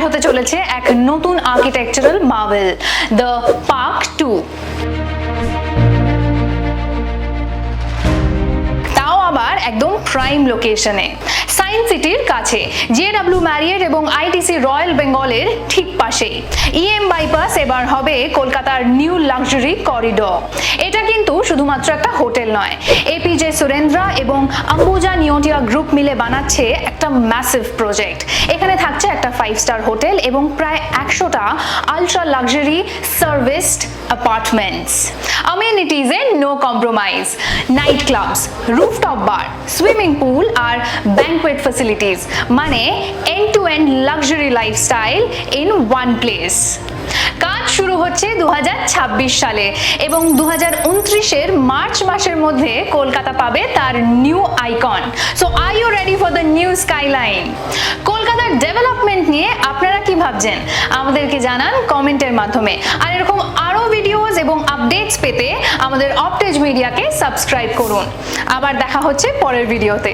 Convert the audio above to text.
হতে চলেছে এক নতুন আর্কিটেকচারাল মার্ভেল, দ্য পার্ক 2। তাও আবার একদম প্রাইম লোকেশনে, সায়েন্স সিটির কাছে, JW ম্যারিয়েট এবং ITC রয়্যাল বেঙ্গলের ঠিক পাশেই। EM বাইপাস এবার হবে কলকাতার নিউ লাক্সারি করিডোর। এটা কিন্তু শুধুমাত্র একটা হোটেল নয়, APJ সুরেন্দ্রা এবং আম্বুজা নিওটিয়া গ্রুপ মিলে বানাচ্ছে একটা ম্যাসিভ প্রজেক্ট। এখানে থাকছে একটা 5 স্টার হোটেল এবং প্রায় 100টা আলট্রা লাক্সারি সার্ভিসড অ্যাপার্টমেন্টস। অ্যামেনিটিজে no compromise, night clubs, rooftop bar, swimming pool আর ব্যাংকুয়েট ফ্যাসিলিটিস, মানে end to end luxury lifestyle in one place. কাজ শুরু হচ্ছে 2026 সালে এবং 2029-এর মার্চ মাসের মধ্যে কলকাতা পাবে তার new icon. So are you ready for the new skyline? কলকাতার ডেভেলপমেন্ট নিয়ে আপনারা কি ভাবছেন আমাদেরকে জানান কমেন্টের মাধ্যমে। আর এরকম আরো ভিডিওস এবং আপডেটস পেতে আমাদের অপটেজ মিডিয়াকে সাবস্ক্রাইব করুন। আবার দেখা হচ্ছে পরের ভিডিওতে।